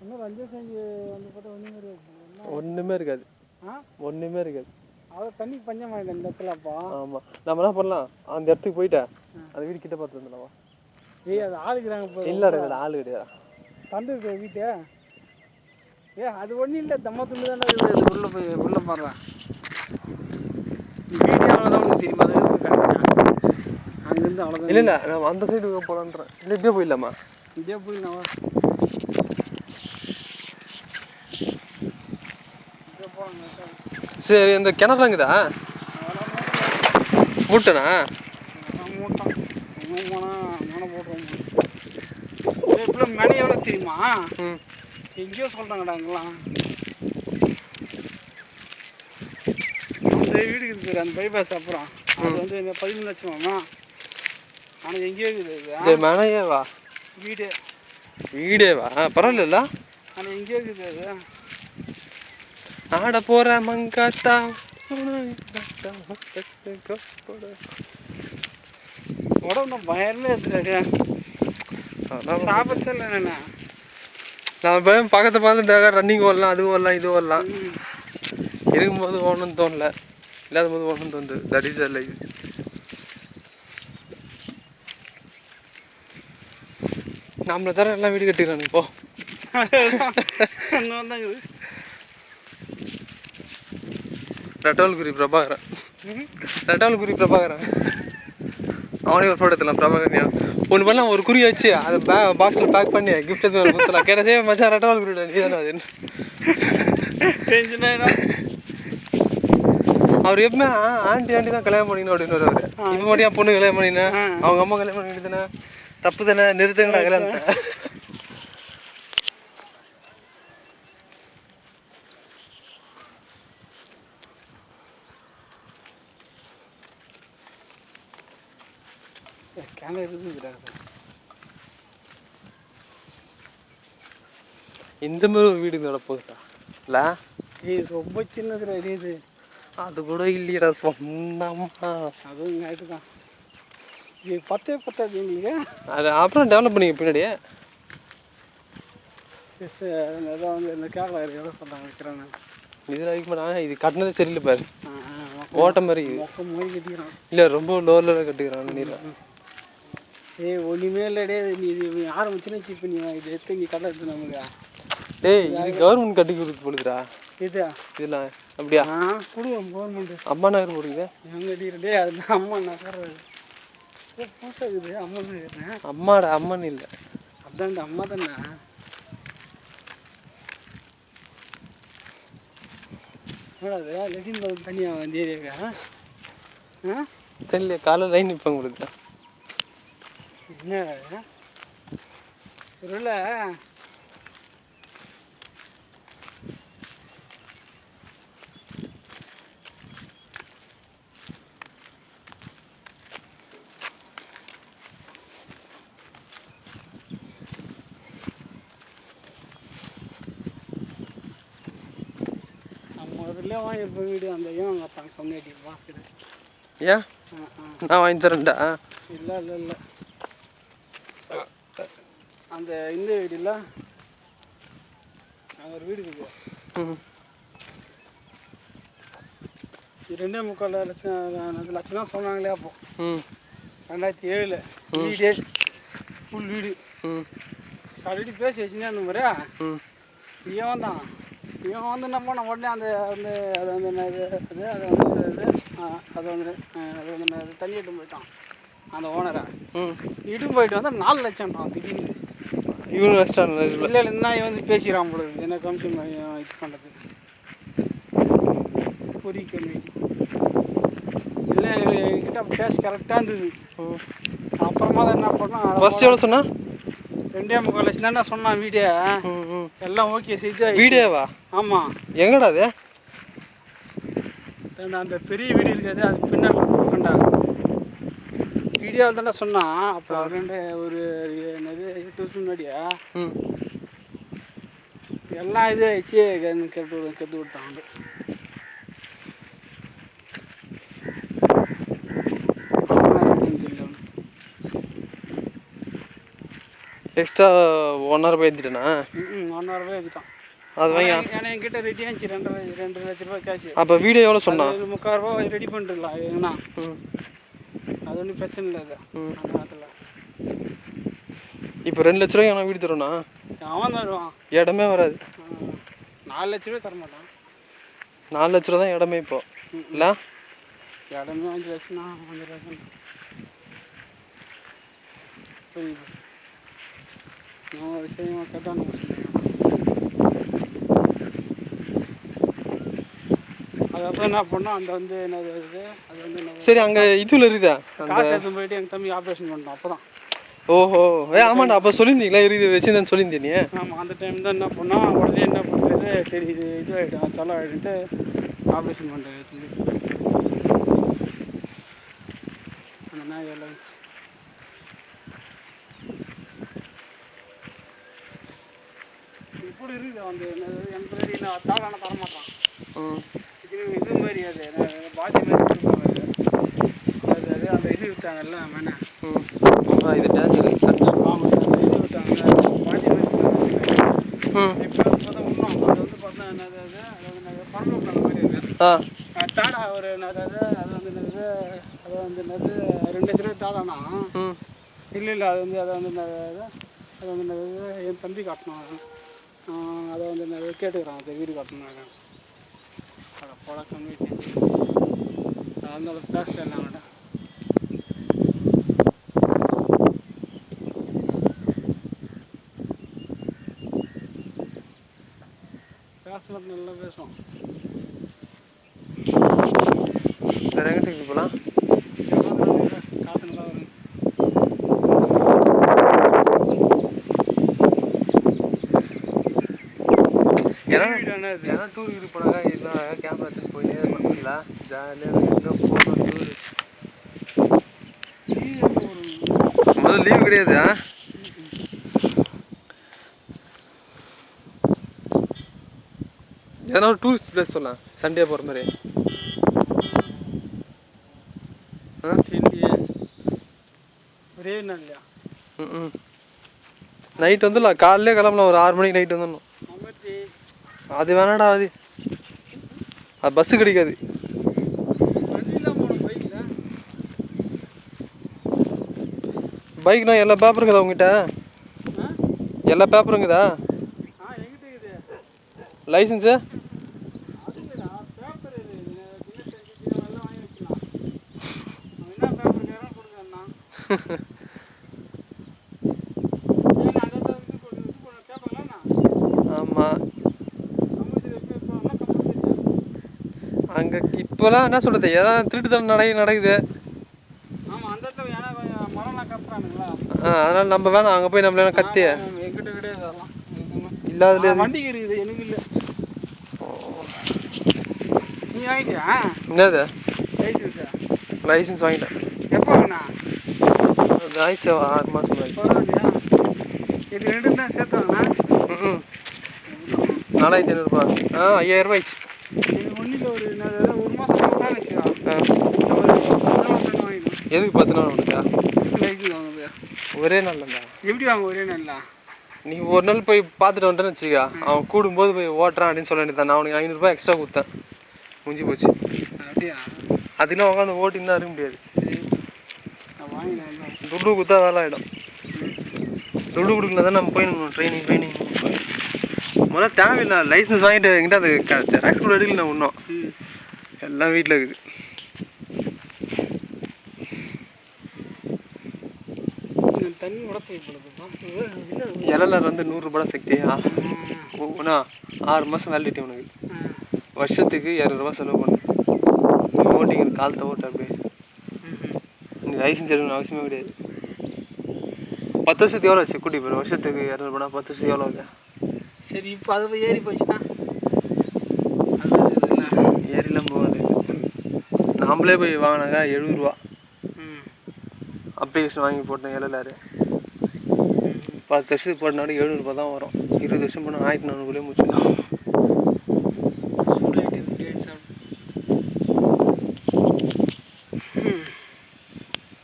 இன்னும் ரஞ்சன் செஞ்சு வந்து பார்த்தா ஒன்றுமே இருக்காது. ஒன்றுமே இருக்காது. அவ்வளோ தண்ணி பஞ்சமாயிடும் இந்த இடத்துல. அப்போ ஆமாம், நம்ம என்ன பண்ணலாம், அந்த இடத்துக்கு போயிட்டா அந்த வீடு கிட்ட பார்த்து வந்துடலாமா? ஏய் அது ஆளுக்குறாங்க போதும். இல்லை ஆள் கிடையாது. தந்து இருக்கு வீட்டு. அது ஒன்றும் இல்லை, தம்மா துண்டு தானே உள்ளே போய் உள்ளே பாடுறேன். வீட்டு அவ்வளோதான் உனக்கு தெரியுமா? அங்கேருந்து அவ்வளோதான். இல்லை நம்ம அந்த சைடு போகலான்றேன். இல்லை இப்படியே போயிடலாமா? இப்படியே போயிடலாம். சரி, இந்த கிணறுங்குதா மூட்டனா? மூட்டான் இன்னும் போனால் மேலே போடுறோம். இப்போ மேலே எவ்வளோ தெரியுமா? எங்கேயோ சொல்கிறாங்கடா அங்கெல்லாம். அந்த வீடு இருக்குது அந்த பைபாஸ். அப்புறம் அது வந்து 13 லட்சமாமா. ஆனால் எங்கேயோ இருக்குது மேனையேவா வீடேவா? பரவாயில்ல. ஆனால் எங்கேயோ இருக்குது அது. ஆட போற மங்காத்தா உடம்பு பயமே எடுத்துறாரு. சாப்பிட்டே இல்லை என்னென்ன நான் பயம் பக்கத்தை பார்த்துட்டாக்க ரன்னிங் ஓடலாம், அது ஓடலாம், இது ஓடலாம். இருக்கும்போது ஓடணும்னு தோணல, இல்லாத போது ஓடணும்னு தோணுது. That is life. நம்மளை தர எல்லாம் வீடு கட்டிக்கிறானு இப்போ. ரட்டோல்குரி பிரபாகரன் அவனே ஒரு ஃபோட்டோ எடுத்துலாம். பிரபாகரனியா ஒன்று பண்ணலாம், ஒரு குறி வச்சு அதை பாக்ஸில் பேக் பண்ணி கிஃப்ட் எடுத்து கொடுத்துலாம். கேட்டதே மச்சான் ரட்டோல்குரி நீ தானே அது. அவர் எப்பவுமே ஆண்டி தான் கல்யாணம் பண்ணிக்கணும் அப்படின்னு வருவார். இப்போ மட்டும் பொண்ணு கல்யாணம் பண்ணினேன், அவங்க அம்மா கல்யாணம் பண்ணிட்டு தானே, தப்பு தானே, நிறுத்துங்கடா கல்யாணத்தை. இந்த மாதிரி ஒரு வீடு நடப்போகுதா? இல்லை ரொம்ப சின்னதுல இது. அது கூட இல்லையடா சொந்தமா. அதுவும் நைட்டு தான். இது பத்தாது எங்களுக்கு. அது அப்புறம் டெவலப் பண்ணிக்க பின்னாடியே. அதான் வந்து இந்த கேரளா எவ்வளோ சொல்கிறாங்க வைக்கிறாங்க. இதில் வைக்க மாட்டாங்க. இது கட்டினதே சரியில்லை பாரு, ஓட்ட மாதிரி கட்டிக்கிறான். இல்லை ரொம்ப லோவில் கட்டுக்கிறான் நீரில். ஒன்றுமே இல்லைடே. நீ ஆரம்பிச்சுன்னு இப்போ நீ இது எடுத்து நீ கடை எடுத்து நமக்கு. இது கவர்மெண்ட் கட்டி கொடுத்து போடுதுடா இதெல்லாம். அப்படியா? கொடுவோம் கவர்மெண்ட். அம்மா நகர் போடுங்க. எங்க அடிக்கிறடே அதுதான் அம்மா நகர். புதுசாக இருக்குது அம்மா நகர். அம்மாடா, அம்மன் இல்லை. அதான்டா அம்மா தானே. அது லெகின் பக்கம் தனியாக வந்து ஏரியாக்கா தெரியல. காலையில் லைன் நிற்பாங்க உங்களுக்கு. என்ன ஒருவேளை முதல்ல வாங்கியிருப்ப வீடு அந்த ஏன் பார்த்தாங்க சொன்னாடி பார்க்குது. ஏன் நான் வாங்கி தரேன்டா? இல்லை அந்த இந்த வீடு இல்லை, அங்கே ஒரு வீடு இருக்குது. 2.25 லட்சம் தான் சொன்னாங்களே அப்போ. 2007 வீடு ஃபுல் வீடு. ஆல்ரெடி பேசி வச்சுனே அந்த மாதிரி இவன் வந்து என்ன பண்ண உடனே அந்த வந்து அது வந்து என்னது அது வந்து தண்ணி இட்டு போயிட்டான் அந்த ஓனரை. இட்டு போயிட்டு வந்து 4 லட்சம்ன்றான் திடீர்னு. இவனு இல்லை என்ன இவன் வந்து பேசிக்கிறான் போல என்ன கமிஷன் இது பண்ணுறது பொறிக்கல்வி. இல்லை என்கிட்ட கேஷ் கரெக்டாக இருந்தது. அப்புறமா தான் என்ன பண்ணோம், ஃபர்ஸ்ட் எவ்வளோ சொன்னா? 2.25 லட்சம் தானே சொன்னான் வீடியோ. எல்லாம் ஓகே செய்து. வீடியோவா? ஆமாம். எங்கடா அது? அந்த பெரிய வீடியோ இருக்காது அது பின்னாடி கண்டா வீடியோவில் தானே சொன்னான். அப்புறம் ஒரு என்னது 8 வருஷம் முன்னாடியா எல்லாம் இது ஆயிடுச்சு. கெட்டு விட்டான். எக்ஸ்ட்ரா 1.5 ரூபாய் ஏற்றிட்டேனா? 1.5 ரூபாய் ஏற்றிட்டான். அது வாங்கி ஏன்னா என்கிட்ட ரெடி ஆச்சு 2 லட்ச ரூபாய் கேஷ். அப்போ வீடியோ எவ்வளோ சொன்னா? 3/4 ரூபாய் ரெடி பண்ணிருக்கலாம் எங்கன்னா. அது ஒன்றும் பிரச்சனை இல்லை. அது அந்த நேரத்தில் இப்போ 2 லட்ச ரூபாய்க்கு அவன் வீடு தருவானா? அவன் தருவான். இடமே வராது. 4 லட்ச ரூபாய் தரமாட்டான். 4 லட்ச ரூபா தான் இடமே இப்போ இல்லை? இடமே 5 லட்சம்னா 5 லட்சம். புரியுது. நான் விஷயமா கேட்டானு அதுக்கப்புறம் என்ன பண்ணோம், அந்த வந்து என்னது அது வந்து சரி அங்கே இதுல இருக்குதா காசு எடுத்து போயிட்டு எங்கள் தம்பி ஆப்ரேஷன் பண்ணோம். அப்போ தான். ஓஹோ ஆமாண்டா, அப்போ சொல்லியிருந்தீங்களா இருக்குது வச்சுருந்தேன்னு சொல்லியிருந்தேன் நீ. ஆமாம், அந்த டைம் தான் என்ன பண்ணோம், உடனே என்ன பண்ணுறது, சரி இது ஆகிடும் தலை ஆகிடுன்ட்டு ஆப்ரேஷன் பண்ணுறது அந்த நாய் எல்லாம் இப்படி இருக்குது. அந்த எங்களுக்கு நான் தாளான தரமாட்டான். இது மாதிரி அது பாதி மாதிரி அது அந்த இது விட்டாங்கல்ல மேனே. இது டேஞ்சர். ஆமாம், அந்த இது விட்டாங்கல்ல பாதி மாதிரி. இப்போ தான் இன்னும் அது வந்து பார்த்தா என்னது அது வந்து பரலோக்கான மாதிரி இருக்குது. தாடா ஒரு என்னது அது வந்து என்னது அது வந்து என்னது 2 லட்ச ரூபாய் தாடானா இல்லை அது வந்து அதை வந்து அது வந்து என் தம்பி காட்டணும். அதை வந்து நிறைய கேட்டுக்கிறான், அதை வீடு காட்டணும். அதை போட கம்மிட்டு அதனால பேசல என்னாங்கடா. பேசுறது நல்லா பேசுவோம். வேறு எங்கே செஞ்சு போகலாம்? காற்று நல்லா வரும். ஏன்னா டூர் இது போனாங்க, இதெல்லாம் கேமரா எடுத்துட்டு போயிட்டே பண்ணல ஜாலியாக போகணும் டூரு. முதல்ல லீவு கிடையாது. எதனா ஒரு டூரிஸ்ட் பிளேஸ் சொல்லலாம் சண்டே போகிற மாதிரி. ஒரே நாள் இல்லையா? நைட் வந்துடலாம், காலையிலே கிளம்பலாம், ஒரு 6 மணிக்கு நைட் வந்துடணும். அது வேணாடா, அது பஸ்ஸு கிடைக்காது. பைக்னா எல்லா பேப்பருங்குதா உங்ககிட்ட? எல்லா பேப்பருங்குதா? லைசன்ஸு? ஆமாம், அங்கே இப்போலாம் என்ன சொல்கிறது, ஏதாவது திருட்டுத்தனம் நடக்குது. அதனால நம்ம வேணாம் அங்கே போய் நம்மள கத்தி இல்லாத வண்டிக்கு இருக்குது, எனக்கு இல்லை. நீ வாங்கிட்டியா? என்னது லைசன்ஸ்? லைசன்ஸ் வாங்கிட்டேன். எப்போ வாங்கினா? அது ஆயிடுச்சு, 6 மாதம் ஆயிடுச்சு. இது 2 தான் சேர்த்து வாங்கினா? 4500 ரூபா. 5000 ரூபா ஆயிடுச்சு. இது ஒன்றில் ஒரு மாதம் தான் வச்சுக்கா. எதுக்கு 10 நாள் உனக்கா லைசன்ஸ் வாங்குது? ஒரே நாள் இருந்தா எப்படி வாங்க ஒரே நாள்ல? நீ ஒரு நாள் போய் பார்த்துட்டு வந்துட்டேன்னு வச்சுக்கா, அவன் கூடும்போது போய் ஓட்டுறான் அப்படின்னு சொல்ல வேண்டியதான். நான் அவனுக்கு 500 ரூபாய் எக்ஸ்ட்ரா கொடுத்தேன், முடிஞ்சு போச்சு. அப்படியா? அதெல்லாம் உட்காந்து ஓட்டின்னு இருக்க முடியாது. வாங்கினேன், துட்டு கொடுத்தா வேலை ஆகிடும். துட்டு கொடுக்கல தான் நம்ம போய் ட்ரைனிங் முதல்ல தேவையில்லை. லைசன்ஸ் வாங்கிட்டு எங்கிட்ட அது ஜெராக்ஸ் கூட எடுக்கல நான் இன்னும். எல்லாம் வீட்டில் இருக்குது. தண்ணி இலையில் வந்து 100 ரூபா சக்தியா ஒவ்வொன்றா 6 மாதம் வேலிடிட்டி உனக்கு. வருஷத்துக்கு 200 ரூபா செலவு பண்ணு. ஓட்டிங்க காலத்தை ஓட்ட அப்படியே. நீ லைசன்ஸ் எடுக்கணும் அவசியமே கிடையாது. 10 வருஷத்துக்கு எவ்வளோ ஆச்சு கூட்டி போயிடும்? வருஷத்துக்கு 200 ரூபா 10 வருஷத்துக்கு எவ்வளோ ஆகுது? சரி, இப்போ அது ஏறி போச்சுன்னா ஏறிலாம் போகாது. நாமளே போய் வாங்கினாங்க 70 ரூபா. அப்ளிகேஷன் வாங்கி போட்டேன் LLR. 10 வருஷத்துக்கு போட்டனால 700 ரூபா தான் வரும். 20 வருஷம் போனால் 1400 முடிச்சிடலாம்.